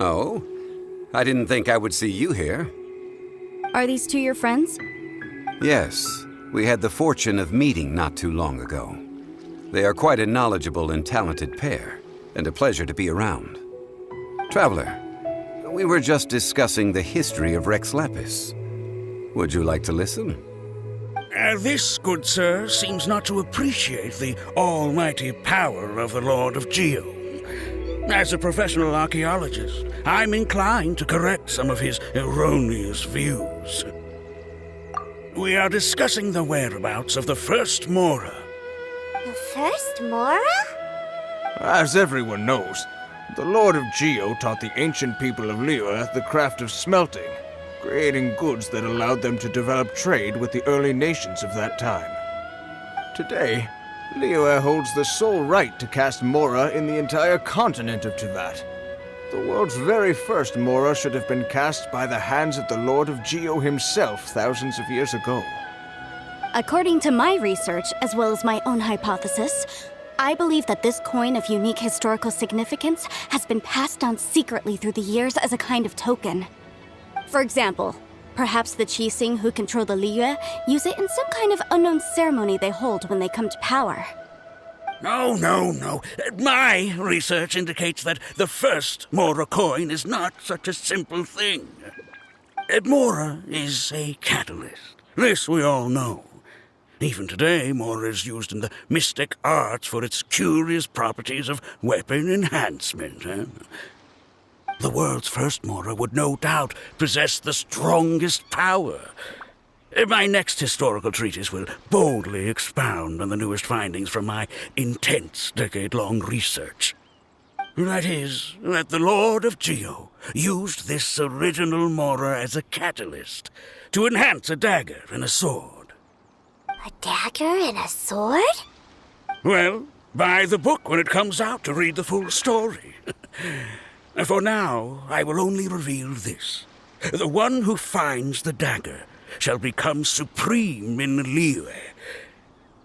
Oh? I didn't think I would see you here. Are these two your friends? Yes, we had the fortune of meeting not too long ago. They are quite a knowledgeable and talented pair, and a pleasure to be around. Traveler, we were just discussing the history of Rex Lapis. Would you like to listen? This, good sir, seems not to appreciate the almighty power of the Lord of Geo. As a professional archaeologist, I'm inclined to correct some of his erroneous views. We are discussing the whereabouts of the first Mora. The first Mora? As everyone knows, the Lord of Geo taught the ancient people of Liyue the craft of smelting, creating goods that allowed them to develop trade with the early nations of that time. Today, Liyue holds the sole right to cast Mora in the entire continent of Teyvat. The world's very first Mora should have been cast by the hands of the Lord of Geo himself thousands of years ago. According to my research, as well as my own hypothesis, I believe that this coin of unique historical significance has been passed down secretly through the years as a kind of token. For example, perhaps the Qixing who control the Liyue use it in some kind of unknown ceremony they hold when they come to power. No. My research indicates that the first Mora coin is not such a simple thing. Mora is a catalyst. This we all know. Even today, Mora is used in the mystic arts for its curious properties of weapon enhancement. The world's first Mora would no doubt possess the strongest power. My next historical treatise will boldly expound on the newest findings from my intense decade-long research. That is, that the Lord of Geo used this original Mora as a catalyst to enhance a dagger and a sword. A dagger and a sword? Well, buy the book when it comes out to read the full story. For now, I will only reveal this. The one who finds the dagger shall become supreme in Liyue,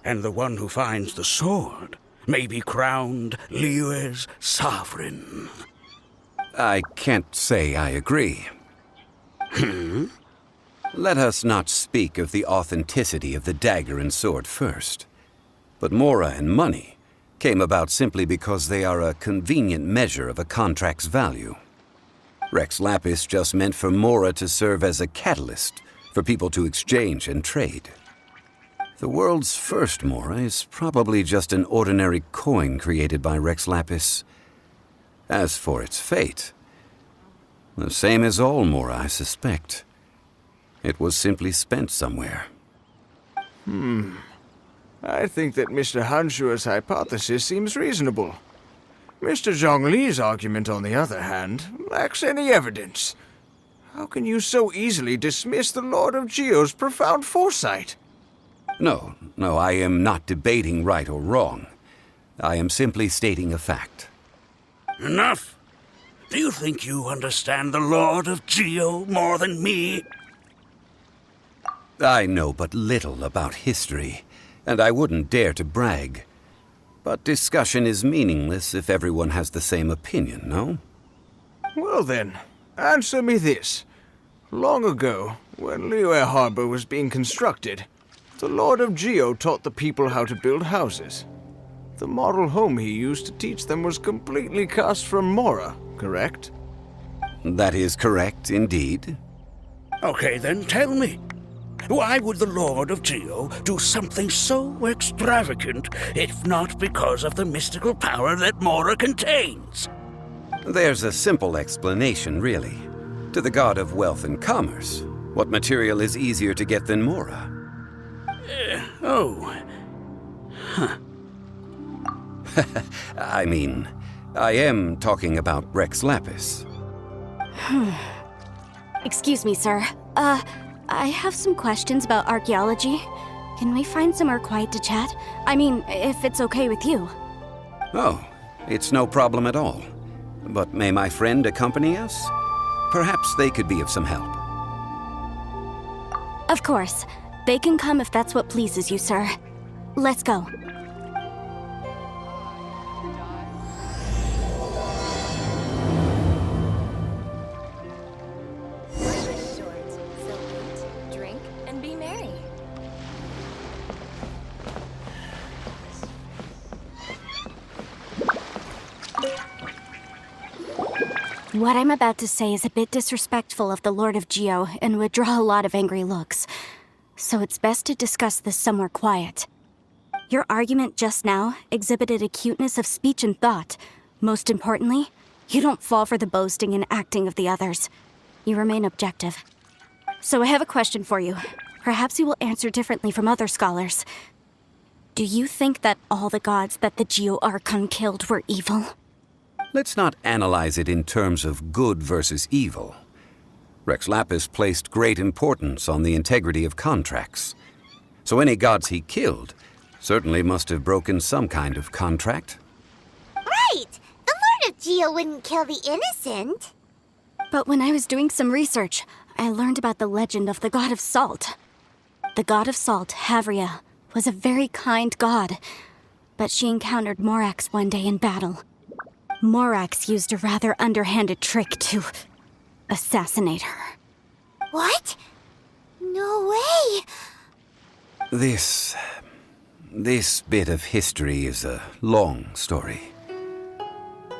and the one who finds the sword may be crowned Liyue's sovereign. I can't say I agree. Let us not speak of the authenticity of the dagger and sword first. But Mora and money came about simply because they are a convenient measure of a contract's value. Rex Lapis just meant for Mora to serve as a catalyst for people to exchange and trade. The world's first Mora is probably just an ordinary coin created by Rex Lapis. As for its fate, the same as all Mora, I suspect. It was simply spent somewhere. I think that Mr. Hanshua's hypothesis seems reasonable. Mr. Zhongli's argument, on the other hand, lacks any evidence. How can you so easily dismiss the Lord of Geo's profound foresight? No, I am not debating right or wrong. I am simply stating a fact. Enough! Do you think you understand the Lord of Geo more than me? I know but little about history, and I wouldn't dare to brag. But discussion is meaningless if everyone has the same opinion, no? Well then, answer me this. Long ago, when Liyue Harbor was being constructed, the Lord of Geo taught the people how to build houses. The model home he used to teach them was completely cast from Mora, correct? That is correct, indeed. Okay, then tell me. Why would the Lord of Geo do something so extravagant, if not because of the mystical power that Mora contains? There's a simple explanation, really. To the god of wealth and commerce, what material is easier to get than Mora? I mean, I am talking about Rex Lapis. Excuse me, sir. I have some questions about archaeology. Can we find somewhere quiet to chat? I mean, if it's okay with you. Oh, it's no problem at all. But may my friend accompany us? Perhaps they could be of some help. Of course. They can come if that's what pleases you, sir. Let's go. What I'm about to say is a bit disrespectful of the Lord of Geo and would draw a lot of angry looks. So it's best to discuss this somewhere quiet. Your argument just now exhibited acuteness of speech and thought. Most importantly, you don't fall for the boasting and acting of the others. You remain objective. So I have a question for you. Perhaps you will answer differently from other scholars. Do you think that all the gods that the Geo Archon killed were evil? Let's not analyze it in terms of good versus evil. Rex Lapis placed great importance on the integrity of contracts. So any gods he killed certainly must have broken some kind of contract. Right! The Lord of Geo wouldn't kill the innocent. But when I was doing some research, I learned about the legend of the god of salt. The god of salt, Havria, was a very kind god, but she encountered Morax one day in battle. Morax used a rather underhanded trick to assassinate her. What? No way! This bit of history is a long story.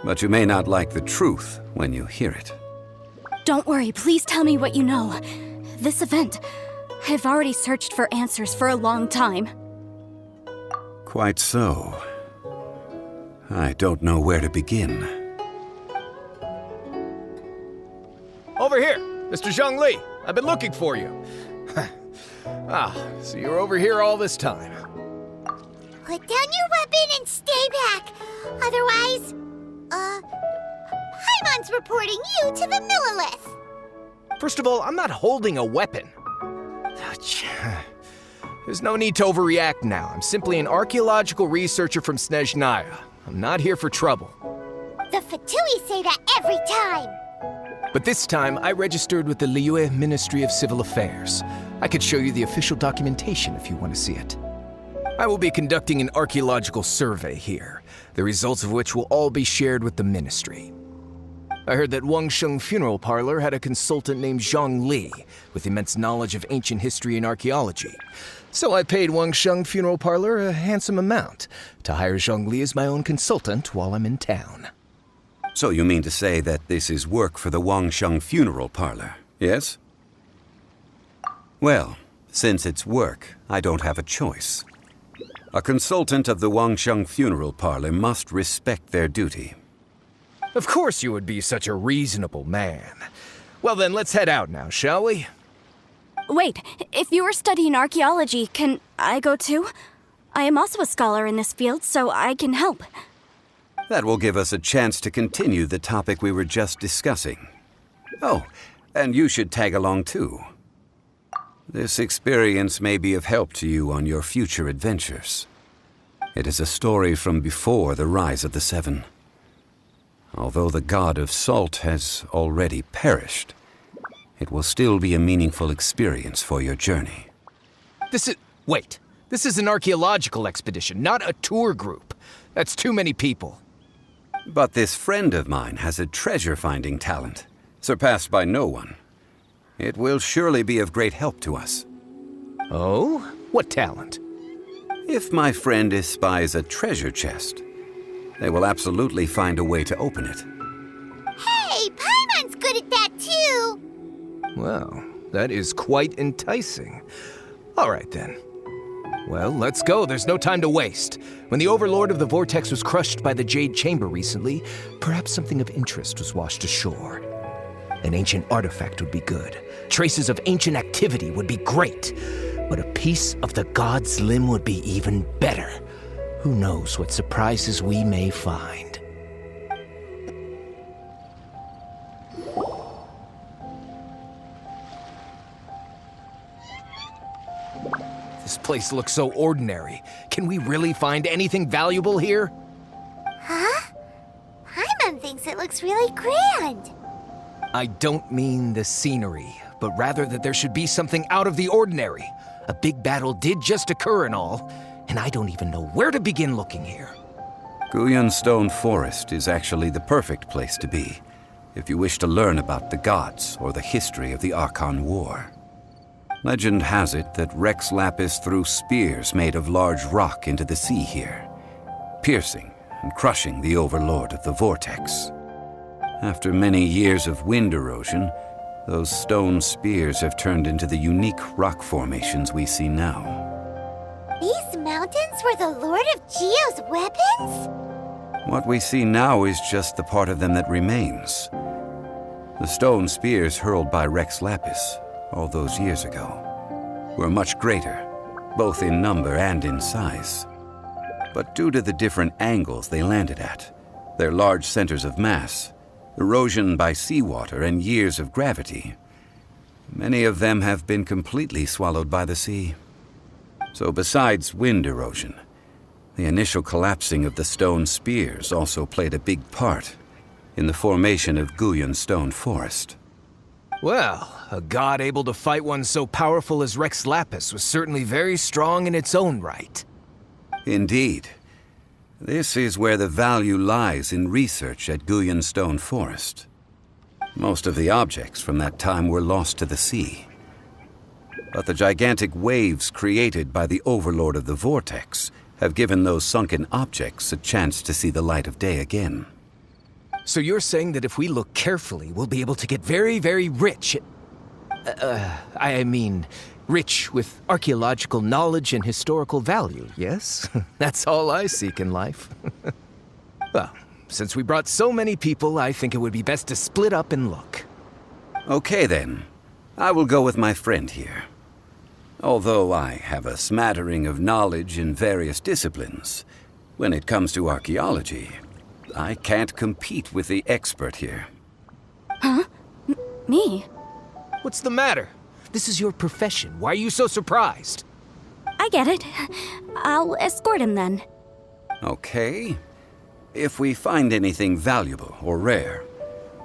But you may not like the truth when you hear it. Don't worry, please tell me what you know. This event, I've already searched for answers for a long time. Quite so. I don't know where to begin. Over here, Mr. Zhongli. I've been looking for you. So you're over here all this time. Put down your weapon and stay back. Otherwise, Paimon's reporting you to the Millilith. First of all, I'm not holding a weapon. There's no need to overreact now. I'm simply an archaeological researcher from Snezhnaya. I'm not here for trouble. The Fatui say that every time. But this time, I registered with the Liyue Ministry of Civil Affairs. I could show you the official documentation if you want to see it. I will be conducting an archaeological survey here, the results of which will all be shared with the ministry. I heard that Wangsheng Funeral Parlor had a consultant named Zhongli with immense knowledge of ancient history and archaeology. So I paid Wangsheng Funeral Parlor a handsome amount to hire Zhongli as my own consultant while I'm in town. So you mean to say that this is work for the Wangsheng Funeral Parlor, yes? Well, since it's work, I don't have a choice. A consultant of the Wangsheng Funeral Parlor must respect their duty. Of course you would be such a reasonable man. Well then, let's head out now, shall we? Wait, if you are studying archaeology, can I go too? I am also a scholar in this field, so I can help. That will give us a chance to continue the topic we were just discussing. Oh, and you should tag along too. This experience may be of help to you on your future adventures. It is a story from before the rise of the Seven. Although the god of salt has already perished, it will still be a meaningful experience for your journey. Wait. This is an archaeological expedition, not a tour group. That's too many people. But this friend of mine has a treasure-finding talent, surpassed by no one. It will surely be of great help to us. Oh? What talent? If my friend espies a treasure chest, they will absolutely find a way to open it. Hey, Paimon's good at that too. Well, that is quite enticing. All right then. Well, let's go. There's no time to waste. When the Overlord of the Vortex was crushed by the Jade Chamber recently, perhaps something of interest was washed ashore. An ancient artifact would be good. Traces of ancient activity would be great. But a piece of the god's limb would be even better. Who knows what surprises we may find. This place looks so ordinary. Can we really find anything valuable here? Huh? Paimon thinks it looks really grand. I don't mean the scenery, but rather that there should be something out of the ordinary. A big battle did just occur and all, and I don't even know where to begin looking here. Guyan Stone Forest is actually the perfect place to be, if you wish to learn about the gods or the history of the Archon War. Legend has it that Rex Lapis threw spears made of large rock into the sea here, piercing and crushing the Overlord of the Vortex. After many years of wind erosion, those stone spears have turned into the unique rock formations we see now. These mountains were the Lord of Geo's weapons? What we see now is just the part of them that remains. The stone spears hurled by Rex Lapis all those years ago were much greater, both in number and in size. But due to the different angles they landed at, their large centers of mass, erosion by seawater, and years of gravity, many of them have been completely swallowed by the sea. So besides wind erosion, the initial collapsing of the stone spears also played a big part in the formation of Guyun Stone Forest. Well, a god able to fight one so powerful as Rex Lapis was certainly very strong in its own right. Indeed. This is where the value lies in research at Guyun Stone Forest. Most of the objects from that time were lost to the sea. But the gigantic waves created by the Overlord of the Vortex have given those sunken objects a chance to see the light of day again. So you're saying that if we look carefully, we'll be able to get very, very rich rich with archaeological knowledge and historical value, yes? That's all I seek in life. Well, since we brought so many people, I think it would be best to split up and look. Okay then. I will go with my friend here. Although I have a smattering of knowledge in various disciplines, when it comes to archaeology, I can't compete with the expert here. Huh? Me? What's the matter? This is your profession. Why are you so surprised? I get it. I'll escort him then. Okay. If we find anything valuable or rare,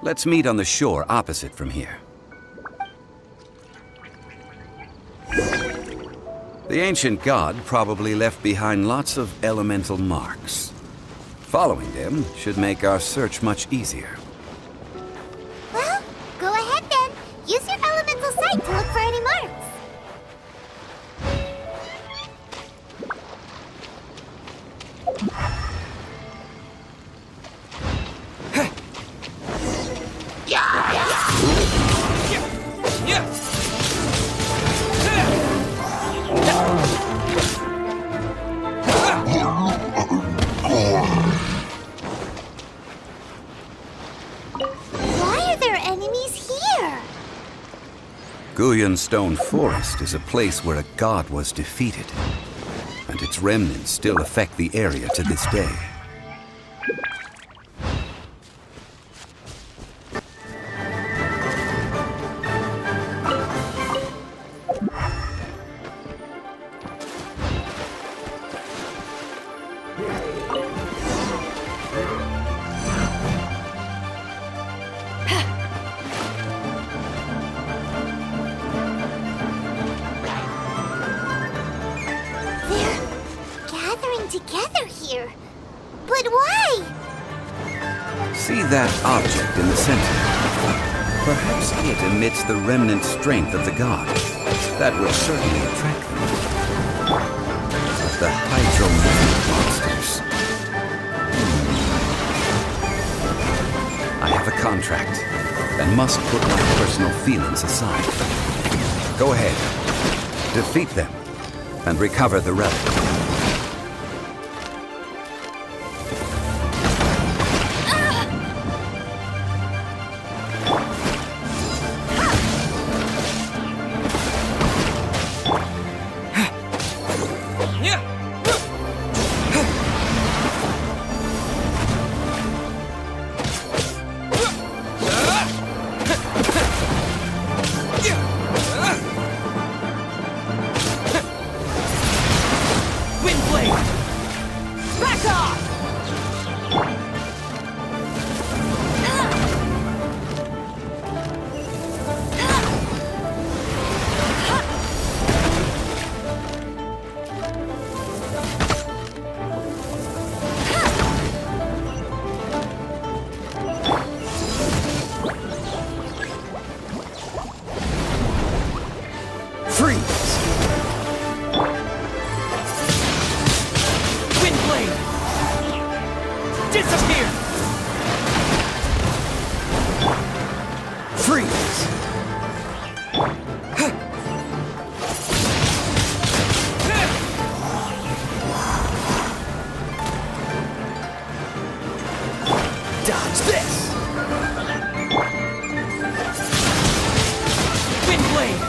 let's meet on the shore opposite from here. The ancient god probably left behind lots of elemental marks. Following them should make our search much easier. Well, go ahead then. Use your elemental sight to look for any marks. Why are there enemies here? Guyun Stone Forest is a place where a god was defeated, and its remnants still affect the area to this day. Together here. But why? See that object in the center? Perhaps it emits the remnant strength of the god. That will certainly attract them. The hydromatic monsters. I have a contract and must put my personal feelings aside. Go ahead. Defeat them and recover the relic. Dodge this! Wind blade!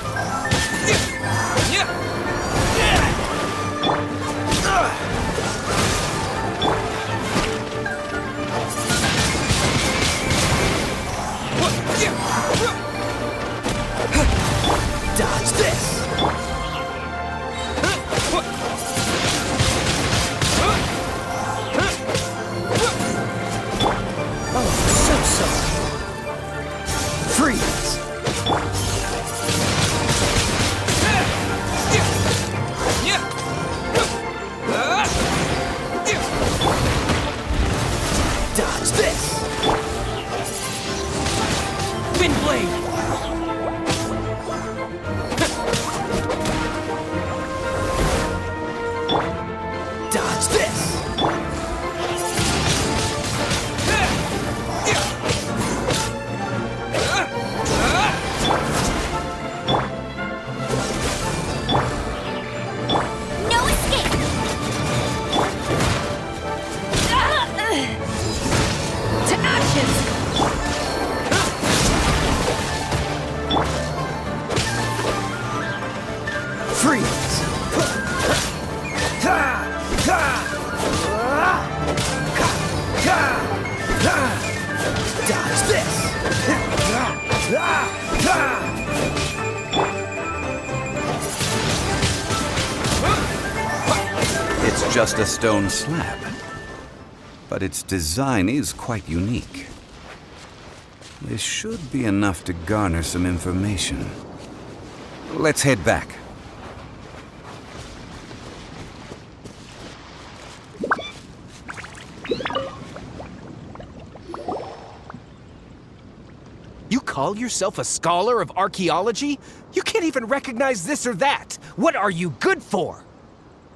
Dodge this! Oh, so sorry. Freeze! Dodge this! Wind blade! Dodge this! No escape! To ashes! Freeze! Dodge this! It's just a stone slab, but its design is quite unique. This should be enough to garner some information. Let's head back. You call yourself a scholar of archaeology? You can't even recognize this or that. What are you good for?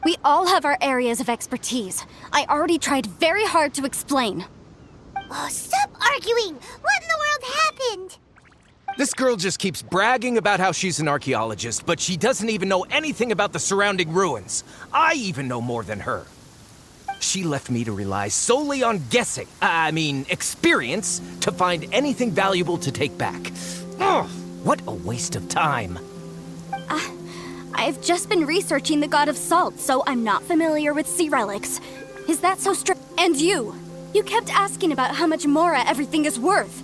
We all have our areas of expertise. I already tried very hard to explain. Oh, stop arguing! What in the world happened? This girl just keeps bragging about how she's an archaeologist, but she doesn't even know anything about the surrounding ruins. I even know more than her. She left me to rely solely on guessing, experience, to find anything valuable to take back. Ugh, what a waste of time. I've just been researching the god of salt, so I'm not familiar with sea relics. Is that so strict? And you kept asking about how much Mora everything is worth.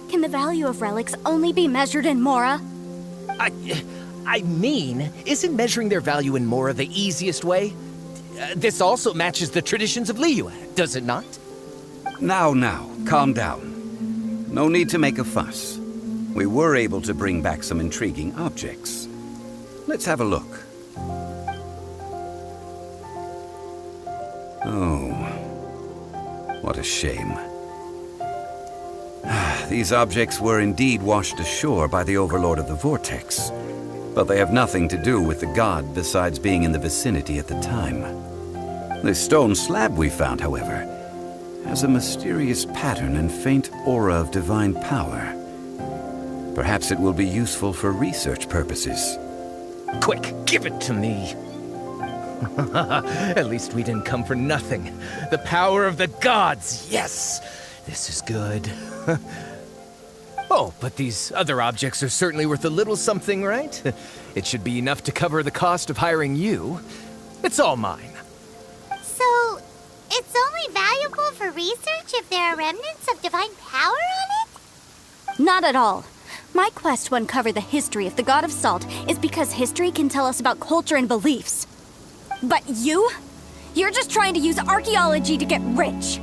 Can the value of relics only be measured in Mora? Isn't measuring their value in Mora the easiest way? This also matches the traditions of Liyue, does it not? Now, calm down. No need to make a fuss. We were able to bring back some intriguing objects. Let's have a look. Oh, what a shame. These objects were indeed washed ashore by the Overlord of the Vortex, but they have nothing to do with the god besides being in the vicinity at the time. The stone slab we found, however, has a mysterious pattern and faint aura of divine power. Perhaps it will be useful for research purposes. Quick, give it to me. At least we didn't come for nothing. The power of the gods, yes! This is good. Oh, but these other objects are certainly worth a little something, right? It should be enough to cover the cost of hiring you. It's all mine. So, it's only valuable for research if there are remnants of divine power on it? Not at all. My quest to uncover the history of the god of salt is because history can tell us about culture and beliefs. But you're just trying to use archaeology to get rich.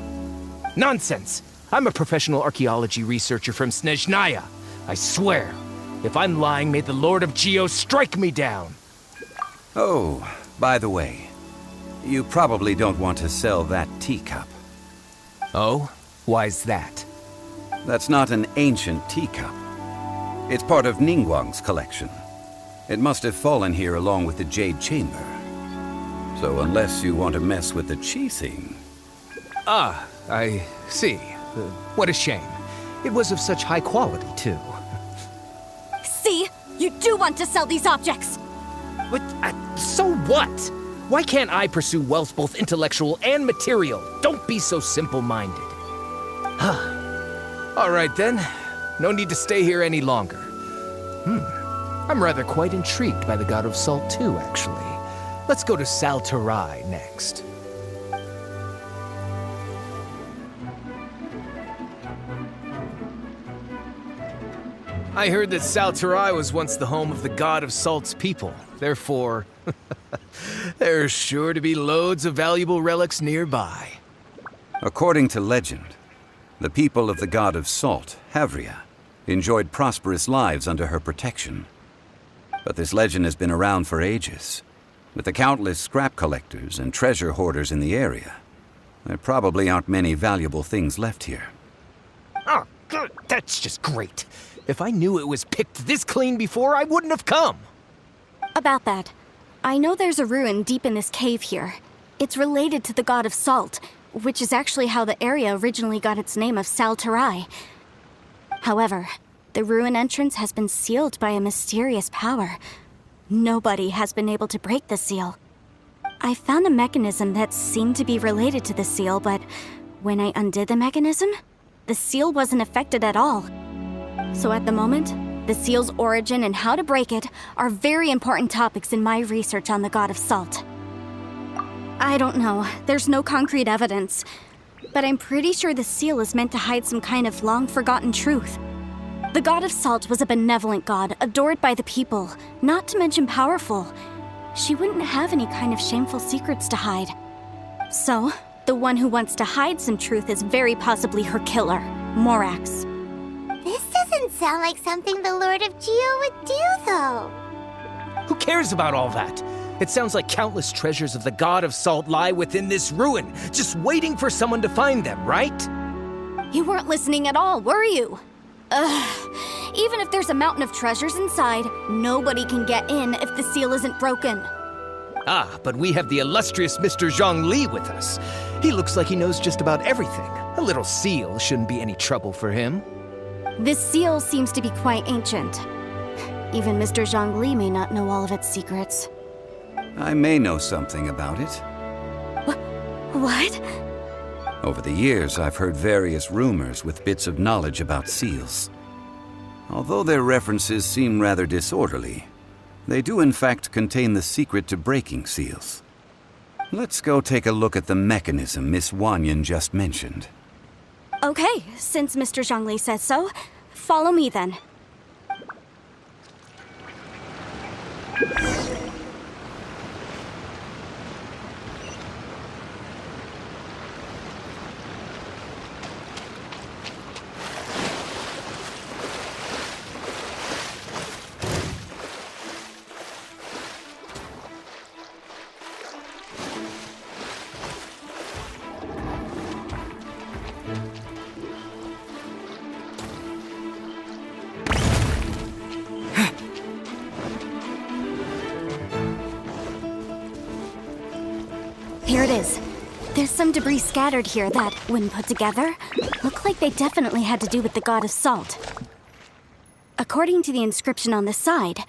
Nonsense! I'm a professional archaeology researcher from Snezhnaya. I swear, if I'm lying, may the Lord of Geo strike me down. Oh, by the way, you probably don't want to sell that teacup. Oh? Why's that? That's not an ancient teacup. It's part of Ningguang's collection. It must have fallen here along with the Jade Chamber. So unless you want to mess with the Qixing... Ah, I see. What a shame. It was of such high quality, too. See? You do want to sell these objects! But, so what? Why can't I pursue wealth both intellectual and material? Don't be so simple-minded. All right then. No need to stay here any longer. I'm rather quite intrigued by the God of Salt too, actually. Let's go to Saltarai next. I heard that Saltarai was once the home of the God of Salt's people. Therefore, there's sure to be loads of valuable relics nearby. According to legend, the people of the God of Salt, Havria, enjoyed prosperous lives under her protection. But this legend has been around for ages. With the countless scrap collectors and treasure hoarders in the area, there probably aren't many valuable things left here. Oh, good. That's just great. If I knew it was picked this clean before, I wouldn't have come. About that, I know there's a ruin deep in this cave here. It's related to the God of Salt, which is actually how the area originally got its name of Saltarai. However, the ruin entrance has been sealed by a mysterious power. Nobody has been able to break the seal. I found a mechanism that seemed to be related to the seal, but when I undid the mechanism, the seal wasn't affected at all. So at the moment, the seal's origin and how to break it are very important topics in my research on the God of Salt. I don't know, there's no concrete evidence, but I'm pretty sure the seal is meant to hide some kind of long-forgotten truth. The God of Salt was a benevolent god, adored by the people, not to mention powerful. She wouldn't have any kind of shameful secrets to hide. So, the one who wants to hide some truth is very possibly her killer, Morax. This doesn't sound like something the Lord of Geo would do, though. Who cares about all that? It sounds like countless treasures of the God of Salt lie within this ruin, just waiting for someone to find them, right? You weren't listening at all, were you? Even if there's a mountain of treasures inside, nobody can get in if the seal isn't broken. Ah, but we have the illustrious Mr. Zhongli with us. He looks like he knows just about everything. A little seal shouldn't be any trouble for him. This seal seems to be quite ancient. Even Mr. Zhongli may not know all of its secrets. I may know something about it. What? Over the years, I've heard various rumors with bits of knowledge about seals. Although their references seem rather disorderly, they do in fact contain the secret to breaking seals. Let's go take a look at the mechanism Miss Wanyan just mentioned. Okay, since Mr. Zhongli says so, follow me then. Here it is. There's some debris scattered here that, when put together, look like they definitely had to do with the God of Salt. According to the inscription on the side,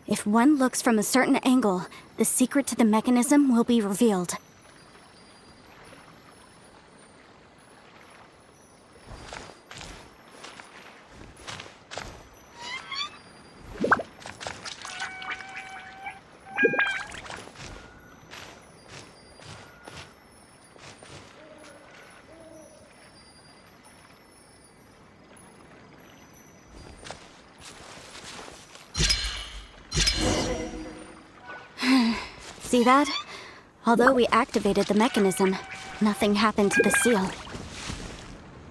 if one looks from a certain angle, the secret to the mechanism will be revealed. See that? Although we activated the mechanism, nothing happened to the seal.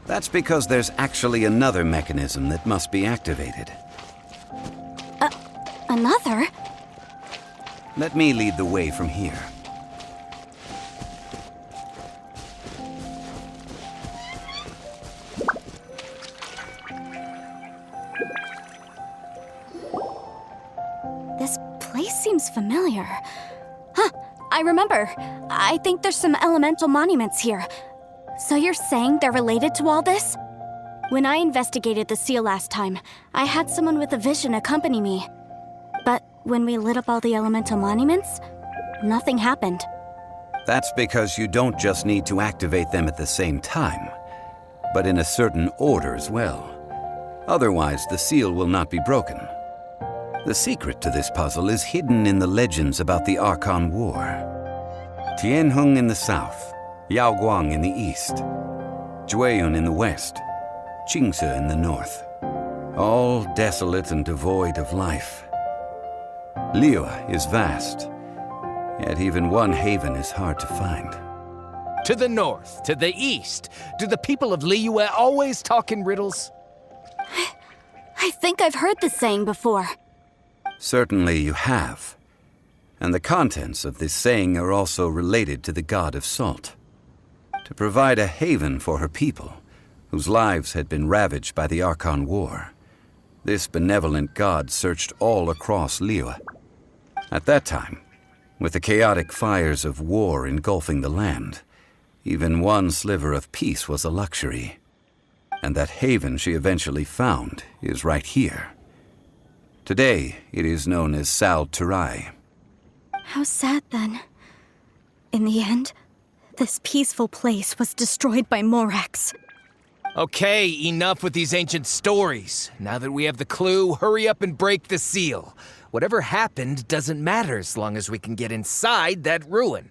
That's because there's actually another mechanism that must be activated. Another? Let me lead the way from here. This place seems familiar. Huh, I remember. I think there's some elemental monuments here. So you're saying they're related to all this? When I investigated the seal last time, I had someone with a vision accompany me. But when we lit up all the elemental monuments, nothing happened. That's because you don't just need to activate them at the same time. but in a certain order as well. Otherwise, the seal will not be broken. The secret to this puzzle is hidden in the legends about the Archon War. Tianheng in the south, Yaoguang in the east, Jueyun in the west, Qingce in the north. All desolate and devoid of life. Liyue is vast, yet even one haven is hard to find. To the north, to the east. Do the people of Liyue always talk in riddles? I think I've heard this saying before. Certainly you have. And the contents of this saying are also related to the god of salt. To provide a haven for her people, whose lives had been ravaged by the Archon War, this benevolent god searched all across Liyue. At that time, with the chaotic fires of war engulfing the land, even one sliver of peace was a luxury. And that haven she eventually found is right here. Today, it is known as Sal Turai. How sad then. In the end, this peaceful place was destroyed by Morax. Okay, enough with these ancient stories. Now that we have the clue, hurry up and break the seal. Whatever happened doesn't matter as long as we can get inside that ruin.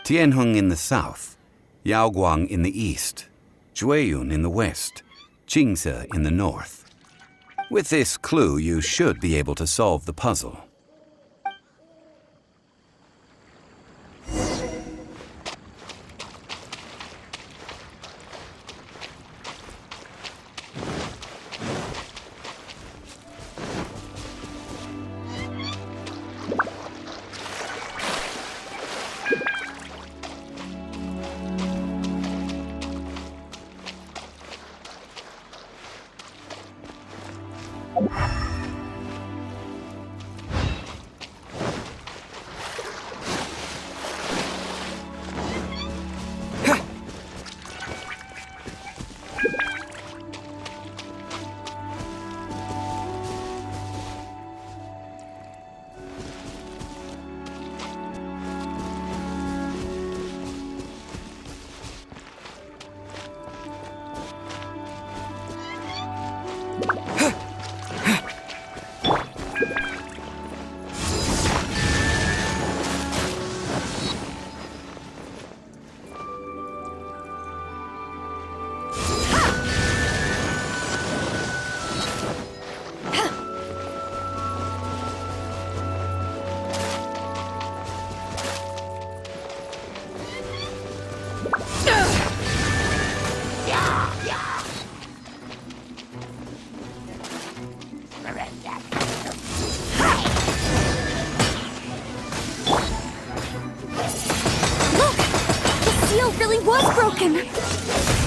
Tianheng in the south, Yaoguang in the east, Jueyun in the west, Qingce in the north. With this clue, you should be able to solve the puzzle.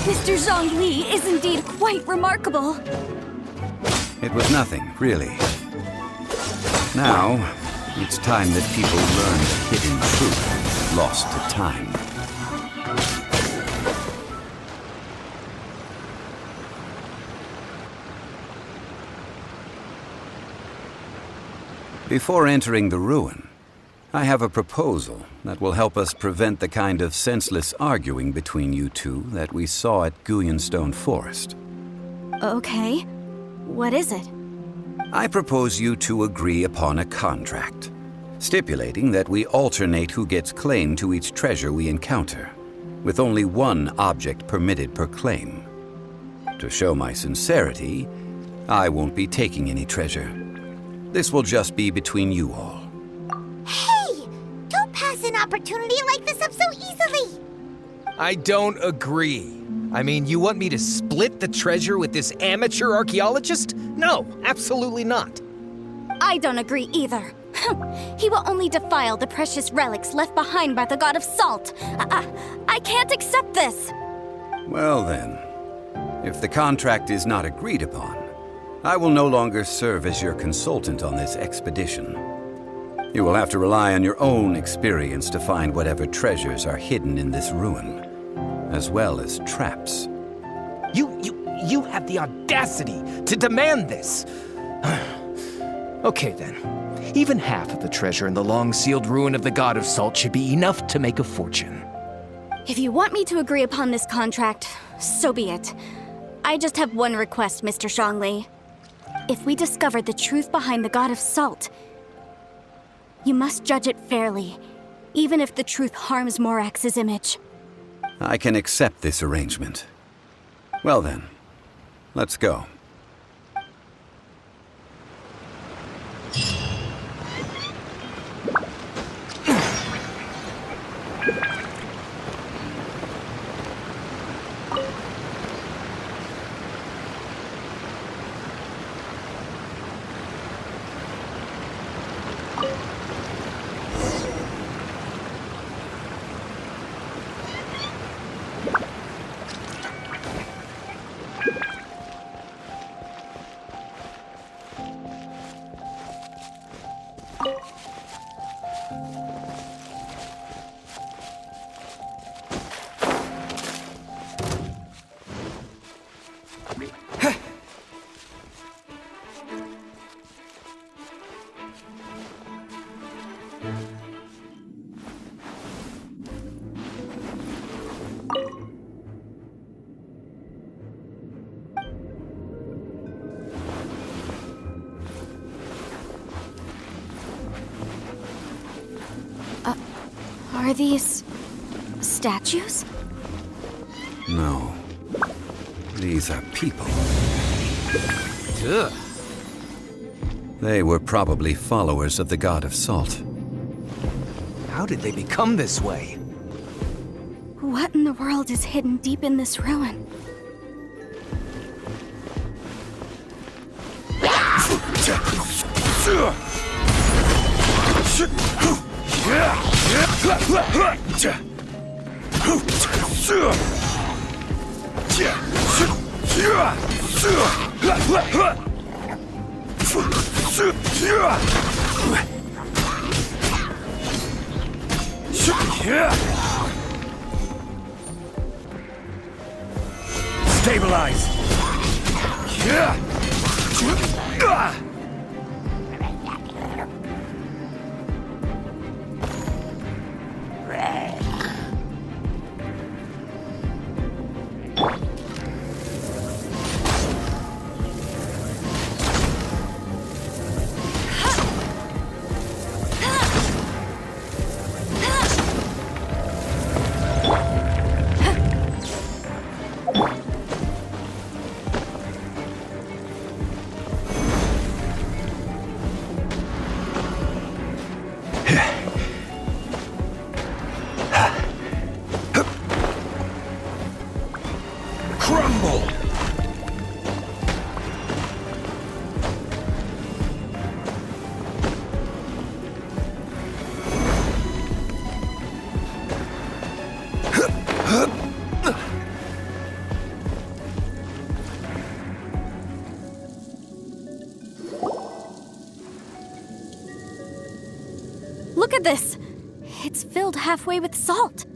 Mr. Zhongli is indeed quite remarkable. It was nothing, really. Now, it's time that people learn the hidden truth lost to time. Before entering the ruin, I have a proposal that will help us prevent the kind of senseless arguing between you two that we saw at Guyonstone Forest. Okay. What is it? I propose you two agree upon a contract, stipulating that we alternate who gets claim to each treasure we encounter, with only one object permitted per claim. To show my sincerity, I won't be taking any treasure. This will just be between you all. Hey! Don't pass an opportunity like this up so easily! I don't agree. I mean, you want me to split the treasure with this amateur archaeologist? No, absolutely not. I don't agree either. He will only defile the precious relics left behind by the god of salt. I can't accept this. Well then, if the contract is not agreed upon, I will no longer serve as your consultant on this expedition. You will have to rely on your own experience to find whatever treasures are hidden in this ruin, as well as traps. You have the audacity to demand this. Okay then. Even half of the treasure in the long-sealed ruin of the God of Salt should be enough to make a fortune. If you want me to agree upon this contract, So be it. I just have one request, Mr. Zhongli. If we discover the truth behind the God of Salt, you must judge it fairly, even if the truth harms Morax's image. I can accept this arrangement. Well then, let's go. Are these statues? No. These are people. Ugh. They were probably followers of the God of Salt. How did they become this way? What in the world is hidden deep in this ruin? Stabilize! Crumble! Look at this! It's filled halfway with salt.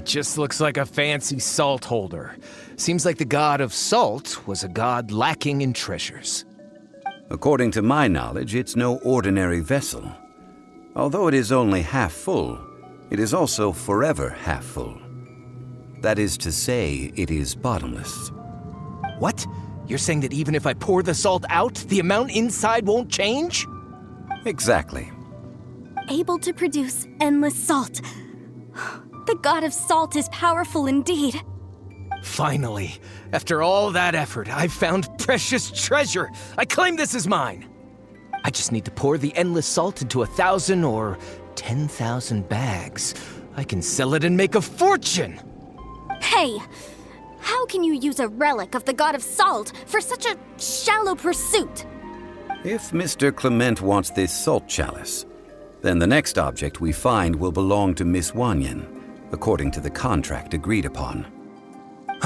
Just looks like a fancy salt holder. Seems like the God of Salt was a god lacking in treasures. According to my knowledge, it's no ordinary vessel. Although it is only half full, it is also forever half full. That is to say, it is bottomless. What? You're saying that even if I pour the salt out, the amount inside won't change? Exactly. Able to produce endless salt. The God of Salt is powerful indeed. Finally, after all that effort, I've found precious treasure. I claim this as mine. I just need to pour the endless salt into 1,000 or 10,000 bags. I can sell it and make a fortune. Hey, how can you use a relic of the God of Salt for such a shallow pursuit? If Mr. Clement wants this salt chalice, then the next object we find will belong to Miss Wanyan, according to the contract agreed upon.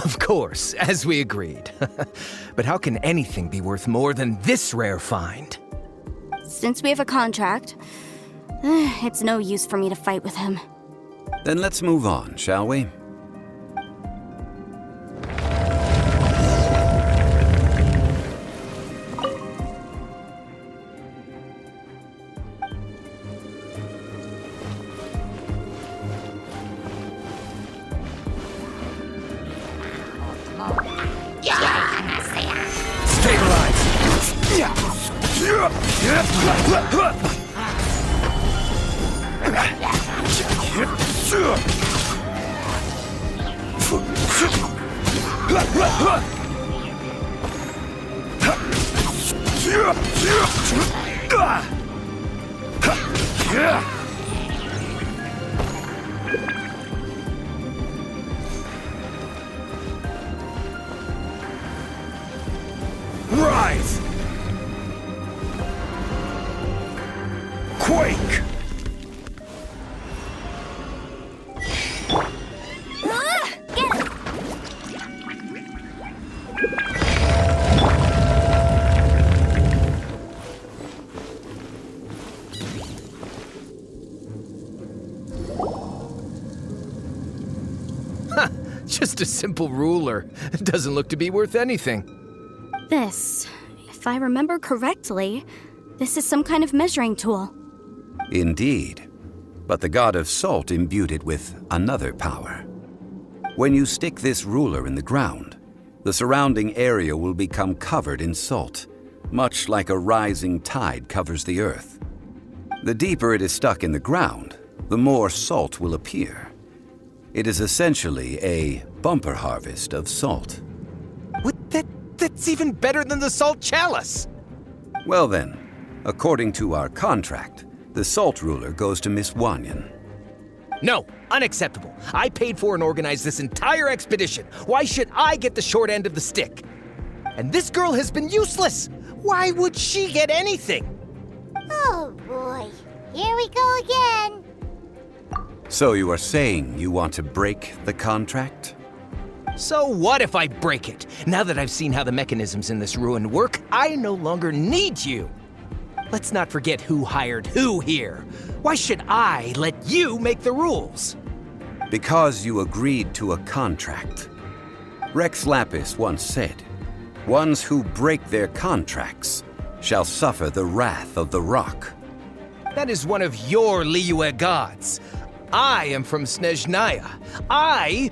Of course, as we agreed. But how can anything be worth more than this rare find? Since we have a contract, it's no use for me to fight with him. Then let's move on, shall we? Rise! Quake! Get it! Just a simple ruler. It doesn't look to be worth anything. This, if I remember correctly, this is some kind of measuring tool. Indeed. But the god of salt imbued it with another power. When you stick this ruler in the ground, the surrounding area will become covered in salt, much like a rising tide covers the earth. The deeper it is stuck in the ground, the more salt will appear. It is essentially a bumper harvest of salt. What? That's even better than the salt chalice! Well then, according to our contract, the salt ruler goes to Miss Wanyan. No, unacceptable. I paid for and organized this entire expedition. Why should I get the short end of the stick? And this girl has been useless. Why would she get anything? Oh boy, here we go again. So you are saying you want to break the contract? So what if I break it? Now that I've seen how the mechanisms in this ruin work, I no longer need you. Let's not forget who hired who here. Why should I let you make the rules? Because you agreed to a contract. Rex Lapis once said, "Ones who break their contracts shall suffer the wrath of the rock." That is one of your Liyue gods. I am from Snezhnaya. I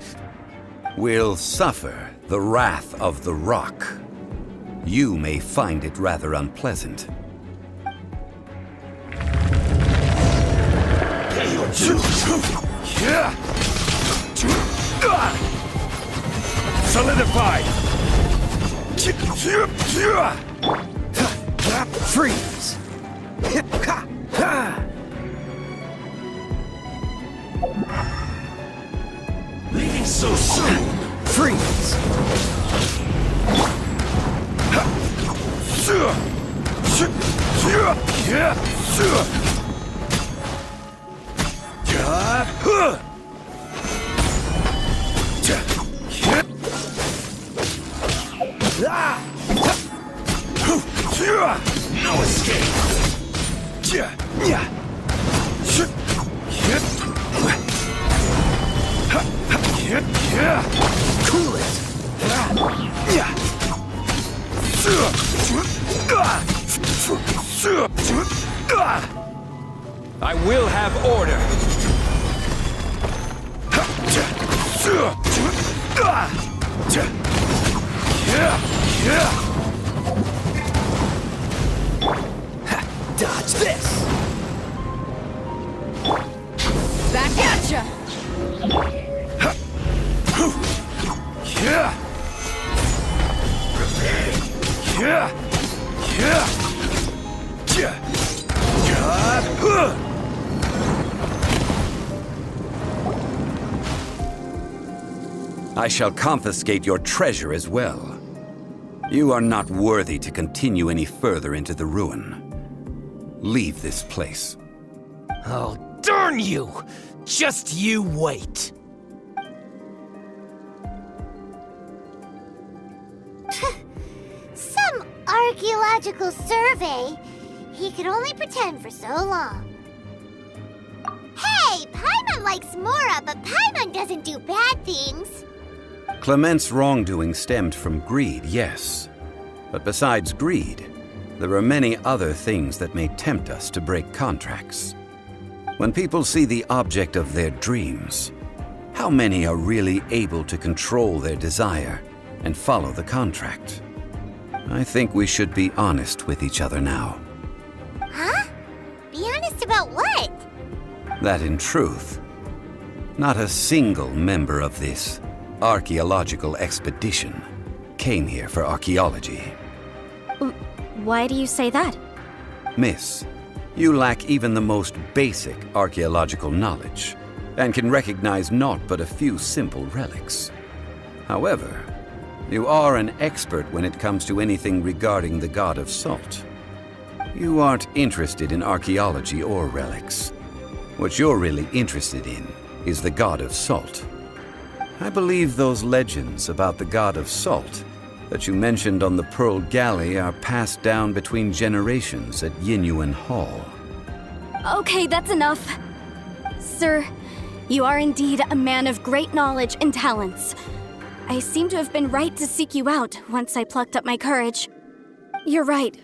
Will suffer the wrath of the rock. You may find it rather unpleasant. Solidified! freeze. Leaving so soon! Freeze. No escape! Cool it. I will have order. Dodge this. Back at ya! I shall confiscate your treasure as well. You are not worthy to continue any further into the ruin. Leave this place. Oh, darn you! Just you wait. Some archaeological survey. He could only pretend for so long. Hey, Paimon likes Mora, but Paimon doesn't do bad things. Clement's wrongdoing stemmed from greed, yes. But besides greed, there are many other things that may tempt us to break contracts. When people see the object of their dreams, how many are really able to control their desire and follow the contract? I think we should be honest with each other now. that in truth, not a single member of this archaeological expedition came here for archaeology. Why do you say that? Miss, you lack even the most basic archaeological knowledge and can recognize naught but a few simple relics. However, you are an expert when it comes to anything regarding the god of salt. You aren't interested in archaeology or relics. What you're really interested in is the god of salt. I believe those legends about the god of salt that you mentioned on the Pearl Galley are passed down between generations at Yinyuan Hall. Okay, that's enough. Sir, you are indeed a man of great knowledge and talents. I seem to have been right to seek you out once I plucked up my courage. You're right.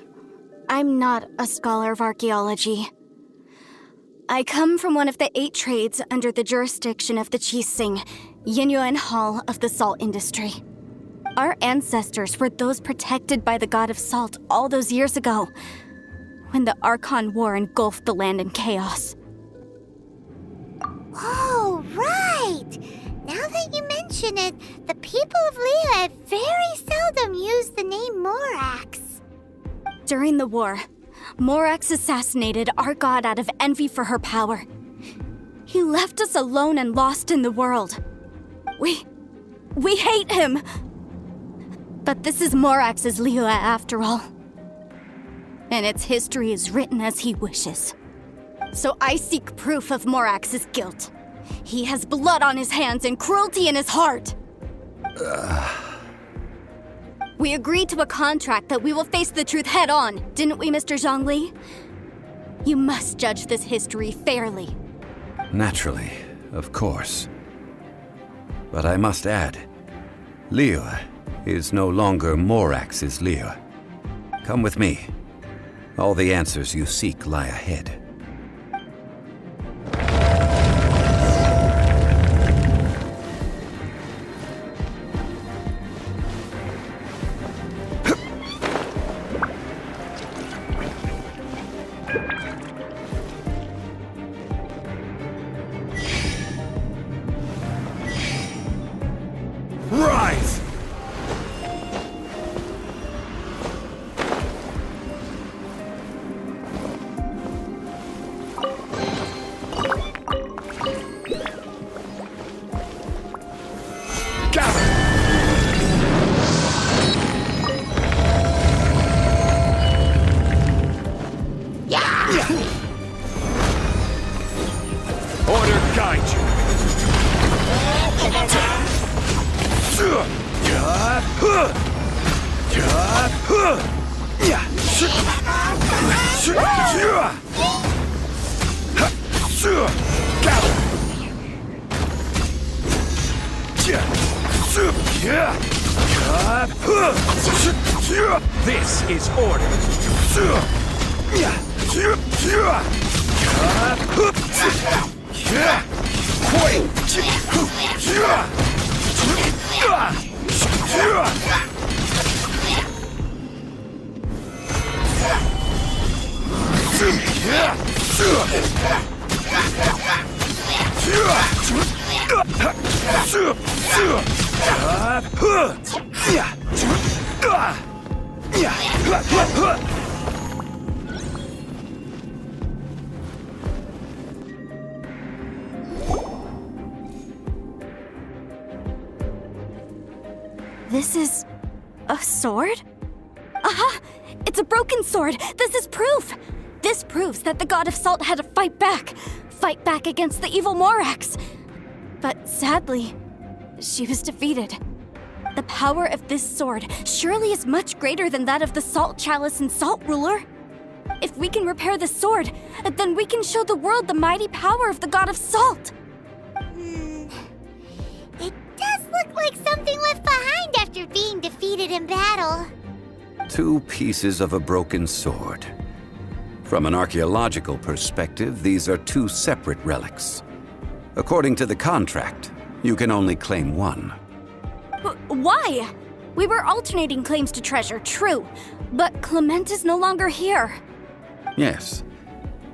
I'm not a scholar of archaeology. I come from one of the 8 trades under the jurisdiction of the Qixing, Yinyuan Hall of the salt industry. Our ancestors were those protected by the god of salt all those years ago, when the Archon War engulfed the land in chaos. Oh, right! Now that you mention it, the people of Liyue very seldom use the name Morax. During the war, Morax assassinated our god out of envy for her power. He left us alone and lost in the world. We hate him! But this is Morax's Liyue after all. And its history is written as he wishes. So I seek proof of Morax's guilt. He has blood on his hands and cruelty in his heart. We agreed to a contract that we will face the truth head on, didn't we, Mr. Zhongli? You must judge this history fairly. Naturally, of course. But I must add, Liyue is no longer Morax's Liyue. Come with me. All the answers you seek lie ahead. Rise! Order guide you. This is order. This is a sword? Aha! It's a broken sword! This is proof! This proves that the god of salt had to fight back against the evil Morax. But sadly, she was defeated. The power of this sword surely is much greater than that of the Salt Chalice and Salt Ruler. If we can repair the sword, then we can show the world the mighty power of the god of salt. It does look like something left behind after being defeated in battle. 2 pieces of a broken sword. From an archaeological perspective, these are 2 separate relics. According to the contract, you can only claim 1. Why? We were alternating claims to treasure, true, but Clement is no longer here. Yes,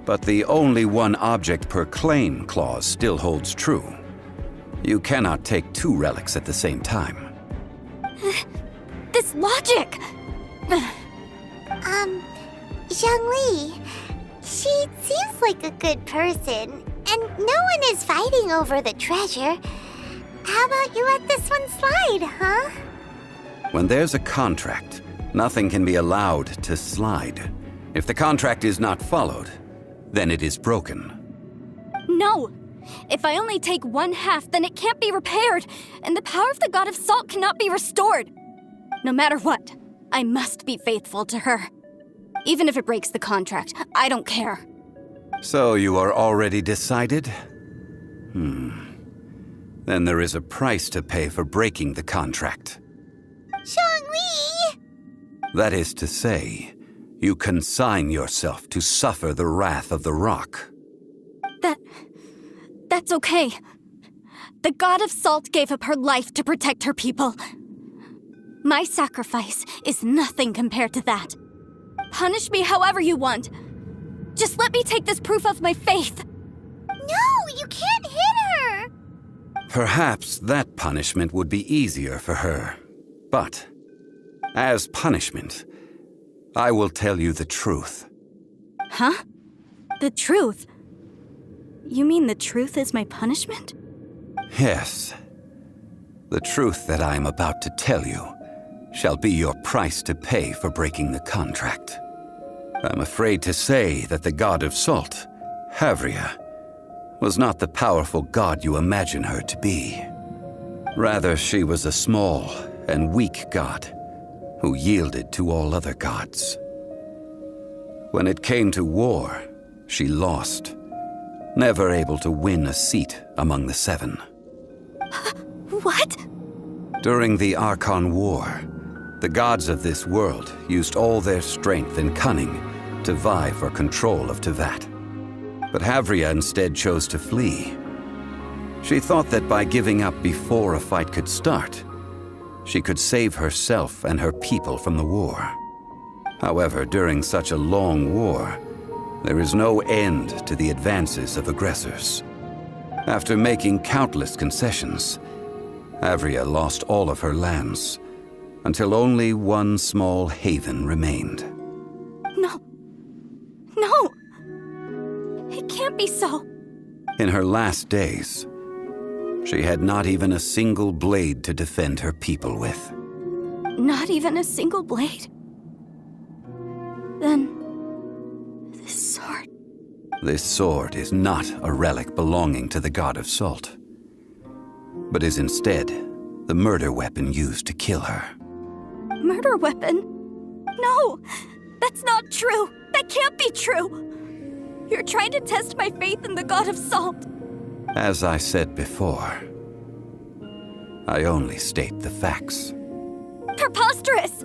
But the only one object per claim clause still holds true. You cannot take two relics at the same time. This logic! Zhongli, she seems like a good person, and no one is fighting over the treasure. How about you let this one slide, huh? When there's a contract, nothing can be allowed to slide. If the contract is not followed, then it is broken. No! If I only take one half, then it can't be repaired, and the power of the God of Salt cannot be restored. No matter what, I must be faithful to her. Even if it breaks the contract, I don't care. So you are already decided? Then there is a price to pay for breaking the contract. Zhongli! That is to say, you consign yourself to suffer the wrath of the rock. That's okay. The God of Salt gave up her life to protect her people. My sacrifice is nothing compared to that. Punish me however you want. Just let me take this proof of my faith. No, you can't hit her! Perhaps that punishment would be easier for her. But, as punishment, I will tell you the truth. Huh? The truth? You mean the truth is my punishment? Yes. The truth that I am about to tell you shall be your price to pay for breaking the contract. I'm afraid to say that the God of Salt, Havria, was not the powerful god you imagine her to be. Rather, she was a small and weak god who yielded to all other gods. When it came to war, she lost, never able to win a seat among the seven. What? During the Archon War, the gods of this world used all their strength and cunning to vie for control of Tevat. But Havria instead chose to flee. She thought that by giving up before a fight could start, she could save herself and her people from the war. However, during such a long war, there is no end to the advances of aggressors. After making countless concessions, Havria lost all of her lands, until only one small haven remained. No. No! It can't be so. In her last days, she had not even a single blade to defend her people with. Not even a single blade? Then, this sword... This sword is not a relic belonging to the God of Salt, but is instead the murder weapon used to kill her. Murder weapon? No! That's not true! That can't be true! You're trying to test my faith in the God of Salt. As I said before, I only state the facts. Preposterous!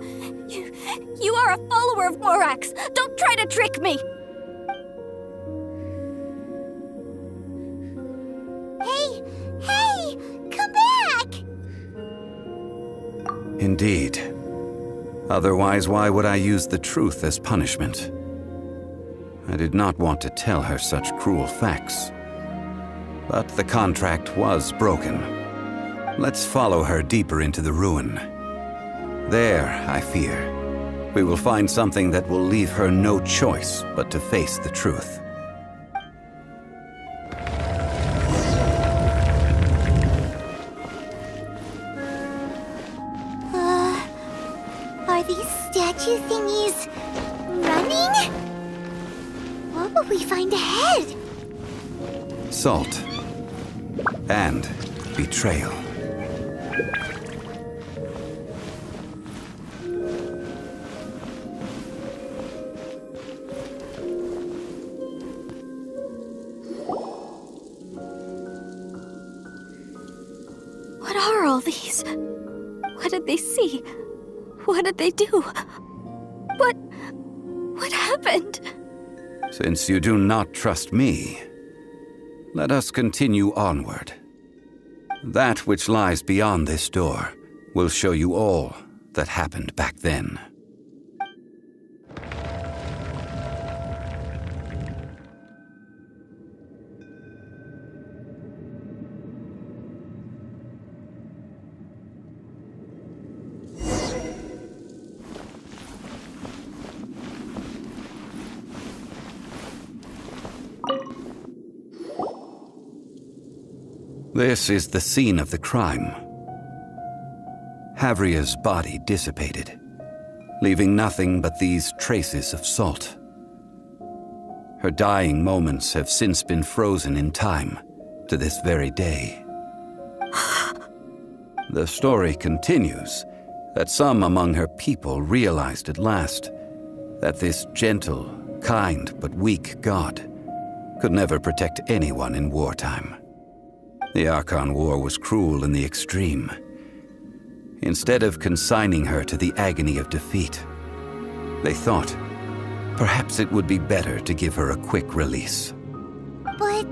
You are a follower of Morax! Don't try to trick me! Hey! Come back! Indeed. Otherwise, why would I use the truth as punishment? I did not want to tell her such cruel facts. But the contract was broken. Let's follow her deeper into the ruin. There, I fear, we will find something that will leave her no choice but to face the truth. Are these statue thingies running? What will we find ahead? Salt. And betrayal. What are all these? What did they see? What did they do? What happened? Since you do not trust me, let us continue onward. That which lies beyond this door will show you all that happened back then. This is the scene of the crime. Havria's body dissipated, leaving nothing but these traces of salt. Her dying moments have since been frozen in time to this very day. The story continues that some among her people realized at last that this gentle, kind, but weak god could never protect anyone in wartime. The Archon War was cruel in the extreme. Instead of consigning her to the agony of defeat, they thought perhaps it would be better to give her a quick release. But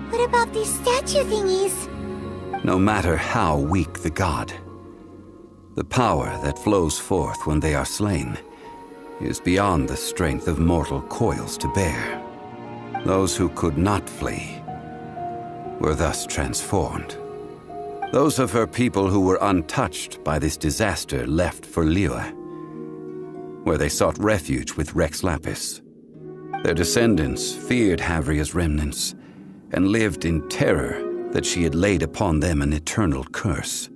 what about these statue thingies? No matter how weak the god, the power that flows forth when they are slain is beyond the strength of mortal coils to bear. Those who could not flee were thus transformed. Those of her people who were untouched by this disaster left for Liyue, where they sought refuge with Rex Lapis. Their descendants feared Havria's remnants and lived in terror that she had laid upon them an eternal curse.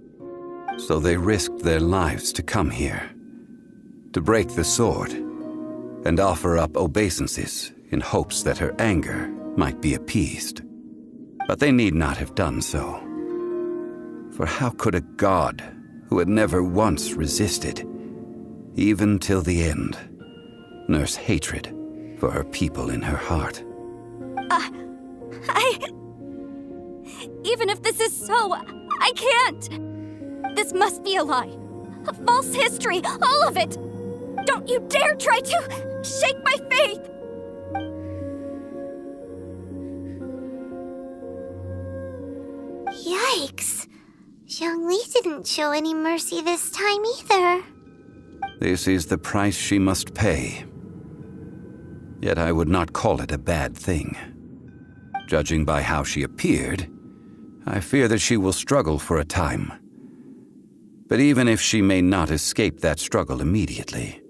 So they risked their lives to come here, to break the sword, and offer up obeisances in hopes that her anger might be appeased. But they need not have done so. For how could a god who had never once resisted, even till the end, nurse hatred for her people in her heart? Even if this is so, I can't! This must be a lie. A false history, all of it! Don't you dare try to shake my faith! Yikes. Zhongli didn't show any mercy this time either. This is the price she must pay. Yet I would not call it a bad thing. Judging by how she appeared, I fear that she will struggle for a time. But even if she may not escape that struggle immediately,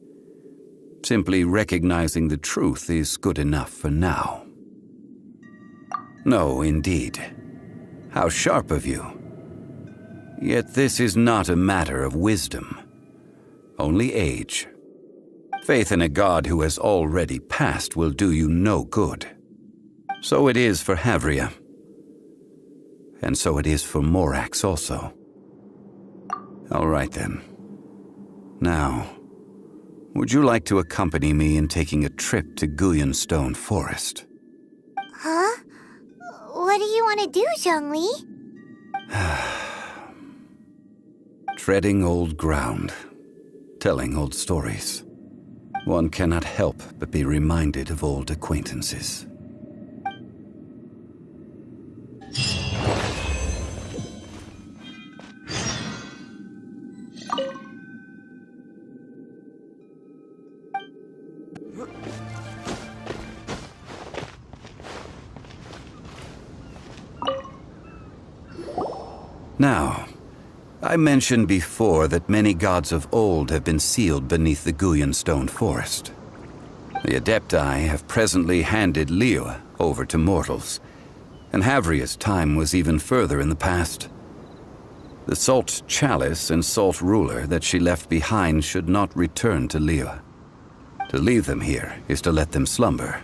simply recognizing the truth is good enough for now. No, indeed. How sharp of you. Yet this is not a matter of wisdom, only age. Faith in a god who has already passed will do you no good. So it is for Havria. And so it is for Morax also. All right then. Now, would you like to accompany me in taking a trip to Guyonstone Forest? Huh? What do you want to do, Zhongli? Treading old ground, telling old stories. One cannot help but be reminded of old acquaintances. Now, I mentioned before that many gods of old have been sealed beneath the Guyonstone Forest. The Adepti have presently handed Liyue over to mortals, and Havria's time was even further in the past. The Salt Chalice and Salt Ruler that she left behind should not return to Liyue. To leave them here is to let them slumber.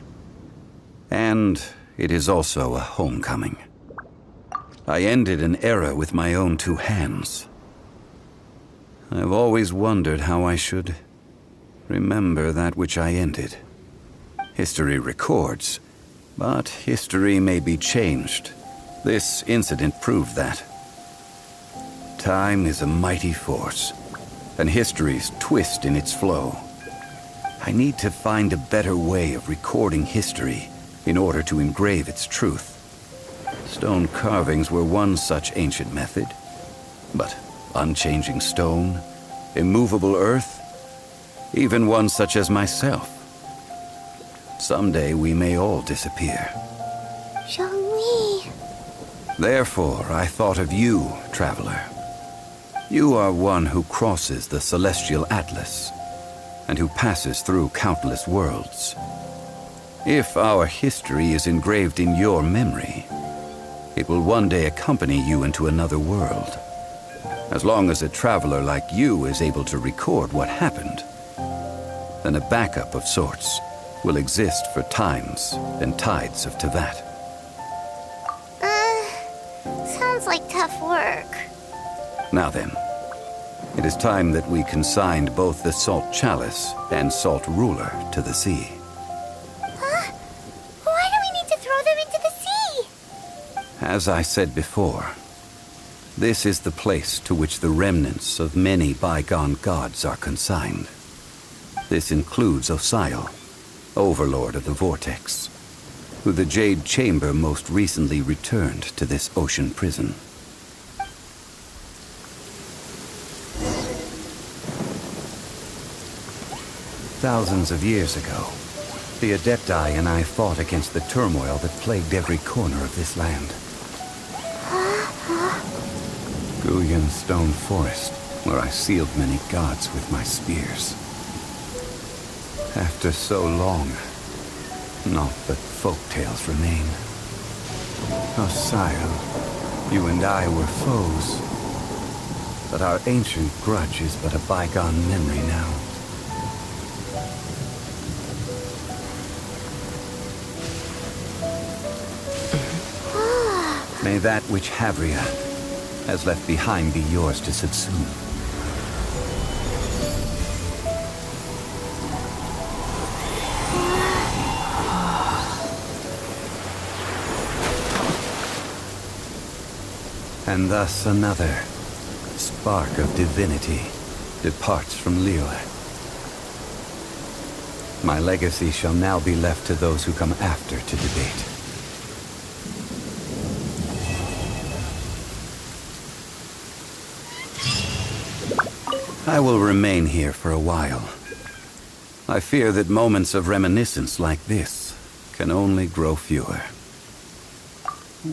And it is also a homecoming. I ended an era with my own two hands. I've always wondered how I should remember that which I ended. History records, but history may be changed. This incident proved that. Time is a mighty force, and history's twist in its flow. I need to find a better way of recording history in order to engrave its truth. Stone carvings were one such ancient method, but unchanging stone, immovable earth, even one such as myself. Someday we may all disappear. Zhongli. Therefore, I thought of you, traveler. You are one who crosses the celestial atlas, and who passes through countless worlds. If our history is engraved in your memory, It will one day accompany you into another world. As long as a traveler like you is able to record what happened, then a backup of sorts will exist for times and tides of Tevat. Sounds like tough work. Now then, it is time that we consigned both the Salt Chalice and Salt Ruler to the sea. Huh? Why do we need to throw them into the sea? As I said before, this is the place to which the remnants of many bygone gods are consigned. This includes Osial, Overlord of the Vortex, who the Jade Chamber most recently returned to this ocean prison. Thousands of years ago, the Adepti and I fought against the turmoil that plagued every corner of this land. Guyan Stone Forest, where I sealed many gods with my spears. After so long, naught but folktales remain. Osial, you and I were foes, but our ancient grudge is but a bygone memory now. May that which Havria has left behind be yours to subsume. And thus another spark of divinity departs from Liyue. My legacy shall now be left to those who come after to debate. I will remain here for a while. I fear that moments of reminiscence like this can only grow fewer.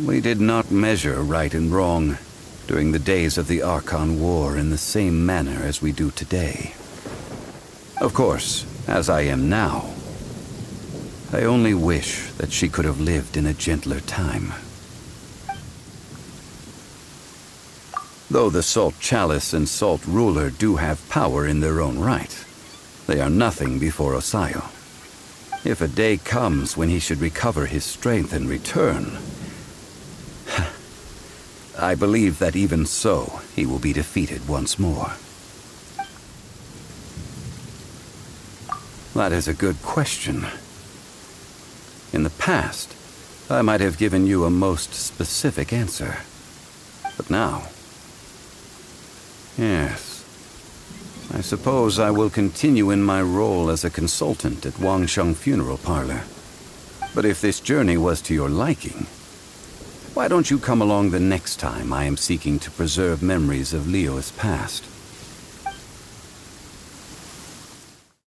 We did not measure right and wrong during the days of the Archon War in the same manner as we do today. Of course, as I am now, I only wish that she could have lived in a gentler time. Though the Salt Chalice and Salt Ruler do have power in their own right, they are nothing before Osial. If a day comes when he should recover his strength and return, I believe that even so, he will be defeated once more. That is a good question. In the past, I might have given you a most specific answer. But now... yes. I suppose I will continue in my role as a consultant at Wangsheng Funeral Parlor. But if this journey was to your liking, why don't you come along the next time I am seeking to preserve memories of Liyue's past?